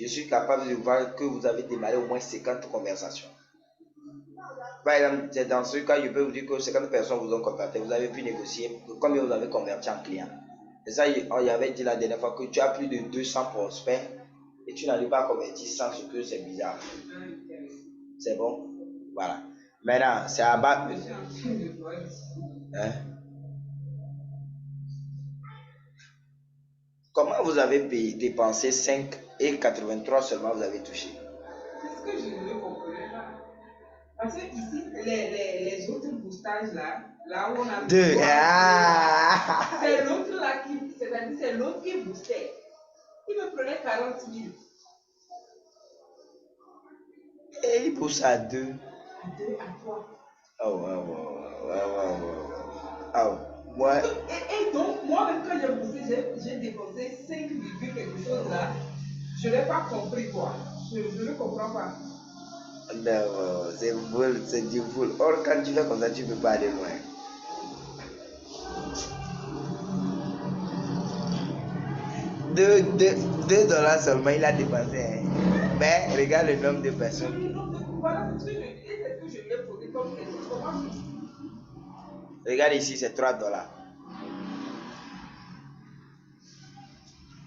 je suis capable de voir que vous avez démarré au moins 50 conversations. Par exemple, c'est dans ce cas, je peux vous dire que 50 personnes vous ont contacté, vous avez pu négocier combien vous avez converti en client. Et ça, on y avait dit la dernière fois que tu as plus de 200 prospects et tu n'arrives pas à convertir 100, ce que c'est bizarre. C'est bon? Voilà. Maintenant, c'est à bas. Hein? Comment vous avez dépensé 5,83 seulement vous avez touché? C'est ce que je ne comprenais pas. Parce que ici, les autres boostages là où on a... Deux. C'est l'autre là qui... C'est-à-dire c'est l'autre qui boostait. Il me prenait 40 000. Et il pousse à 2. À 2, à 3. Oh, oh, moi... Et donc, moi-même, quand j'ai boosté, j'ai dépensé 5, quelque chose là. Je n'ai pas compris quoi. Je ne comprends pas. Non, c'est du full. Or, quand tu fais comme ça, tu ne peux pas aller loin. $2 seulement, il a dépensé. Hein. Mais regarde le nombre de personnes. Voilà ce que je lui ai posé comme question. Regarde ici, c'est $3.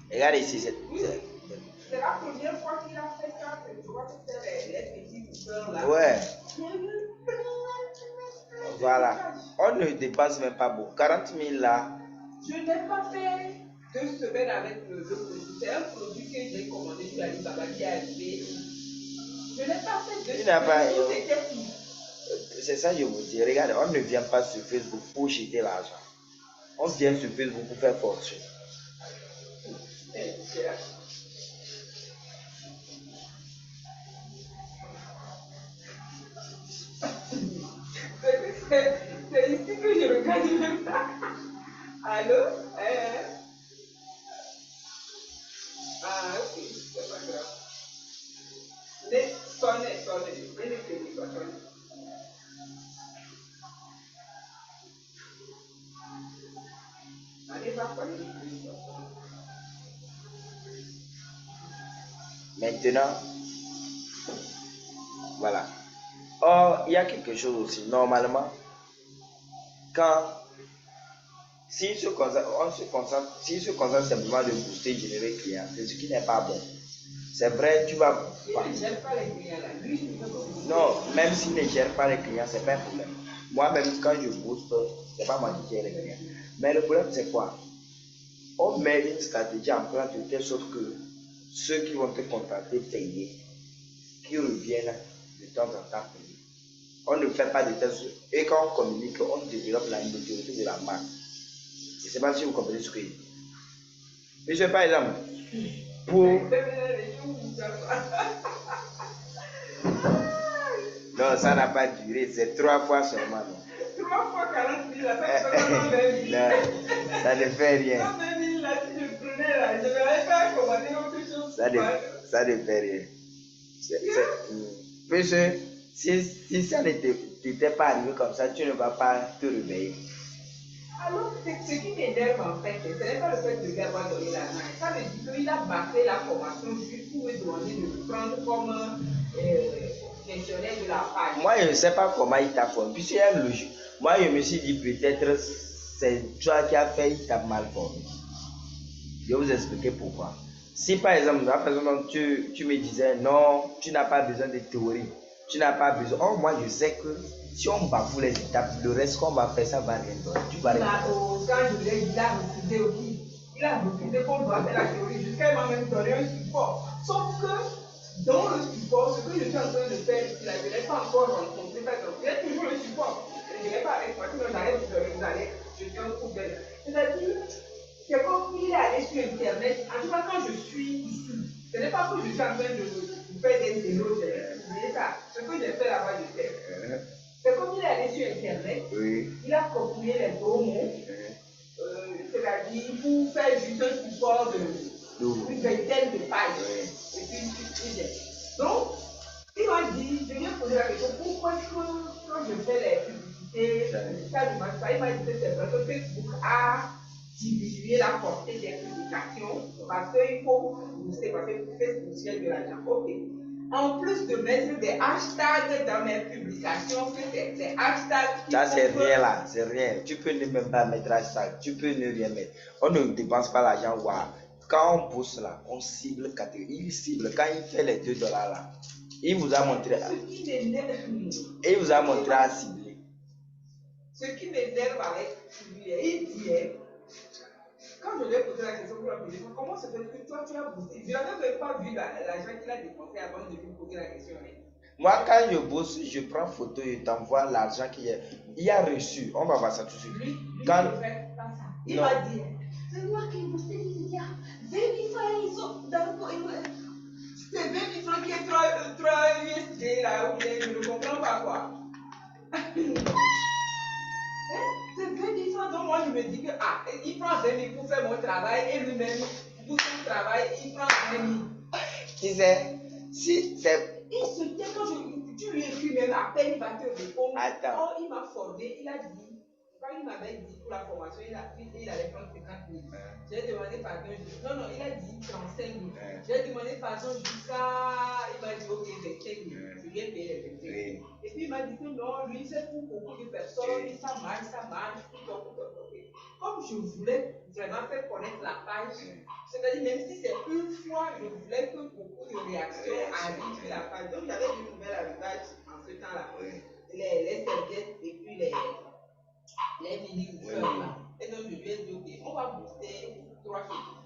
Regarde ici, c'est... C'est la première fois qu'il a fait ça. Tu vois que c'est les petits boosters là. Ouais. Voilà. On ne dépasse même pas beaucoup. 40 000 là. Je n'ai pas fait 2 semaines avec le produit. C'est un produit que j'ai commandé sur Alibaba qui est arrivé. Je n'ai pas fait 2 semaines. C'est ça que je vous dis. Regarde, on ne vient pas sur Facebook pour jeter l'argent. On vient sur Facebook pour faire fortune. C'est ici que je regarde même ça. Allô? Ah, ok, c'est pas grave. Mais sonnez. Allez, va parler. Maintenant, voilà. Or, il y a quelque chose aussi. Normalement, s'il se concentre simplement de booster, générer client, c'est ce qui n'est pas bon. C'est vrai, tu vas. Il ne gère pas les clients là. Non, même s'il ne gère pas les clients, c'est pas un problème. Moi-même, quand je booste, c'est pas moi qui gère les clients. Mais le problème, c'est quoi? On met une stratégie en place de telle sorte que ceux qui vont te contacter payés, qui reviennent de temps en temps payés. On ne fait pas de telle sorte. Et quand on communique, on développe la notoriété de la marque. Je ne sais pas si vous comprenez ce que je dis. Mais je par exemple, pour... Non, ça n'a pas duré, c'est 3 fois seulement. Non. 3 fois 40 000, là, ça ne fait rien. 120 000, là, si je prenais là, je n'allais pas commander autre chose. Ça ne fait rien. Puisque si ça ne t'était pas arrivé comme ça, tu ne vas pas te réveiller. Alors, ce qui m'énerve en fait, ce n'est pas le fait de lui avoir donné la main. Ça veut dire qu'il a bâclé la formation juste pour me demander de le prendre comme gestionnaire de la page. Moi, je ne sais pas comment il t'a formé. Puisqu'il y a une logique. Moi, je me suis dit peut-être c'est toi qui as fait, il t'a mal formé. Je vais vous expliquer pourquoi. Si par exemple, tu me disais non, tu n'as pas besoin de théorie, tu n'as pas besoin. Oh, moi, je sais que si on bafoue les étapes, le reste qu'on va faire, ça va rien donner. Tu vas rien. Quand je l'ai dit, il a refusé aussi. Il a refusé qu'on doit faire la théorie jusqu'à il m'a même donné un support. Sauf que dans le support, ce que je suis en train de faire, je n'ai pas encore rencontré. Il y a toujours le support. Je n'ai pas avec moi, sinon j'arrête de vous aller. Je suis un poubelle. C'est-à-dire, c'est comme il est allé sur Internet. En tout cas, quand je suis ici, ce n'est pas que je suis en train de faire des éloges. C'est ça. Ce que j'ai fait là-bas, je fais. C'est comme il est allé sur Internet, oui. Il a copié les gros mots, c'est-à-dire pour faire juste un support d'une vingtaine de pages. Oui. Et puis, donc, il m'a dit, je lui ai posé la question, pourquoi est-ce que quand je fais les publicités, il m'a dit que c'est vrai que Facebook a diminué la portée des publications parce qu'il faut booster. Facebook, j'ai de l'argent. Ok. En plus de mettre des hashtags dans mes publications, que des hashtags. Ça, c'est rien là, c'est rien. Tu peux ne même pas mettre hashtag, tu peux ne rien mettre. On ne dépense pas l'argent. Wow. Quand on pousse là, on cible catégorie. Il cible, quand il fait les $2 là, il vous a montré. Il vous a montré à cibler. Ce qui m'énerve avec lui, il dit, quand je lui ai posé la question pour la poser, comment se fait que toi tu as boosté? Je n'avais même pas vu l'argent qu'il a dépensé avant de lui poser la question. Moi, quand je bosse, je prends photo et t'envoie l'argent qu'il a reçu. On va voir ça tout de suite. Lui, quand... il fait pas ça. Il m'a dit, c'est moi qui ai boosté, il y a 20 000 francs, ils sont dans le c'est 20 000 francs qui est 3 USD là, je ne comprends pas quoi. C'est 20 000 francs, donc moi je me dis que il prend 20 000 pour faire mon travail et lui-même, pour son travail, il prend 20 000. Qui sait? Si c'est. Il se tient quand tu lui écris même à peine il va te répondre. Attends. Oh, il m'a formé, il a dit, quand il m'avait dit pour la formation, il allait prendre 50 000. J'ai demandé pardon, non, il a dit 35 000. J'ai demandé pardon jusqu'à, il m'a dit ok, 25 000. Je lui ai payé les 25 000. Et puis il m'a dit que non, lui c'est pour beaucoup de personnes, ça marche, tout. Comme je voulais vraiment faire connaître la page, c'est-à-dire même si c'est une fois, je voulais que beaucoup de réactions arrivent sur la page. Donc j'avais une nouvelle arrivage en ce temps-là. Les serviettes et puis les mini-fleurs là. Et donc je lui ai dit, ok, on va booster 3 choses.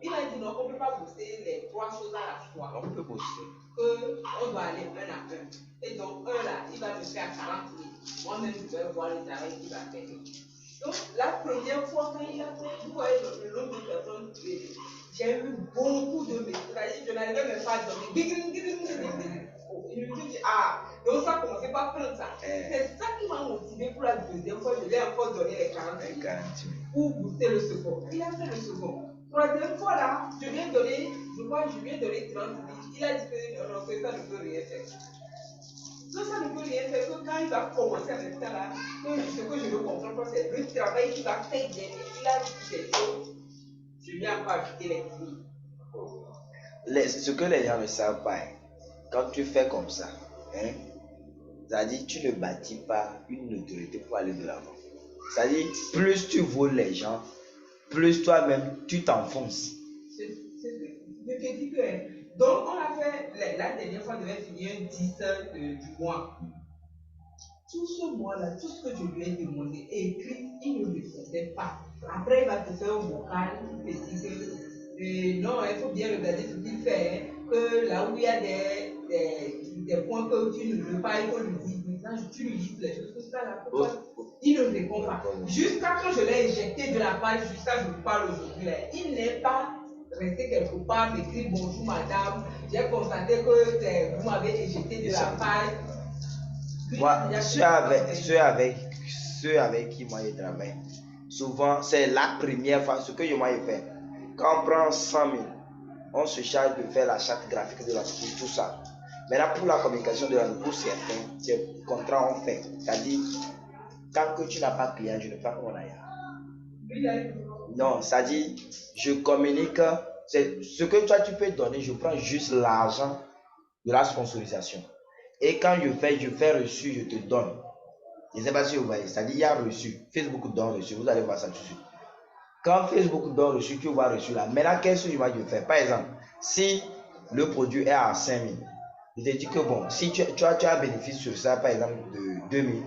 Il m'a dit non, on ne peut pas booster les 3 choses à la fois. On peut booster. On doit aller un à un. Et donc un là, il va me faire 40 000. Moi-même, je vais voir le travail qu'il va faire. Donc, la première fois quand il a fait, vous voyez le nombre de personnes tuées, j'ai eu beaucoup de messages, je n'arrivais même pas à dormir. Je me suis dit, donc ça commençait par prendre ça. C'est ça qui m'a motivé pour la deuxième fois, je lui ai encore donné les 40 000 pour booster le second. Il a fait le second. Troisième fois là, je lui ai donné 30 000. Il a dit que non, ça ne peut rien faire. Donc ça ne peut rien faire que quand il va commencer à faire ça là, ce que je ne comprends pas, c'est le travail qu'il va faire derrière. Il a dit des choses. Je lui ai encore ajouté les filles. Ce que les gens ne savent pas, quand tu fais comme ça, c'est-à-dire tu ne bâtis pas une autorité pour aller de l'avant. C'est-à-dire, plus tu voles les gens, plus toi-même tu t'enfonces. Je te dis que. Donc, on a fait, la dernière fois, on devait finir un 10 du mois. Tout ce mois-là, tout ce que je lui ai demandé, écrit, il ne répondait pas. Après, il va te faire un vocal, il te dit que non, il faut bien regarder ce qu'il fait, que là où il y a des points que tu ne veux pas, il faut lui dire, maintenant tu lui dis les choses, tout ça là, il ne répond pas. Jusqu'à quand je l'ai éjecté de la page, jusqu'à je vous parle aujourd'hui, il n'est pas resté quelque part, m'écrit bonjour madame, j'ai constaté que vous m'avez éjecté de la page. Moi, ceux avec qui moi je travaille, souvent c'est la première fois, ce que moi je fais. Quand on prend 100 000, on se charge de faire la charte graphique de l'entreprise, tout ça. Maintenant, pour la communication de l'entreprise, c'est contrat on fait. C'est-à-dire, tant que tu n'as pas de client, je ne fais pas mon ailleurs. Non, c'est-à-dire, je communique, c'est ce que toi tu peux donner, je prends juste l'argent de la sponsorisation. Et quand je fais reçu, je te donne. Je ne sais pas si vous voyez, c'est-à-dire il y a reçu, Facebook donne reçu, vous allez voir ça tout de suite. Quand Facebook donne reçu, tu vois reçu là, maintenant qu'est-ce que je fais? Par exemple, si le produit est à 5 000, je te dis que bon, si tu as bénéfice sur ça, par exemple de 2 000,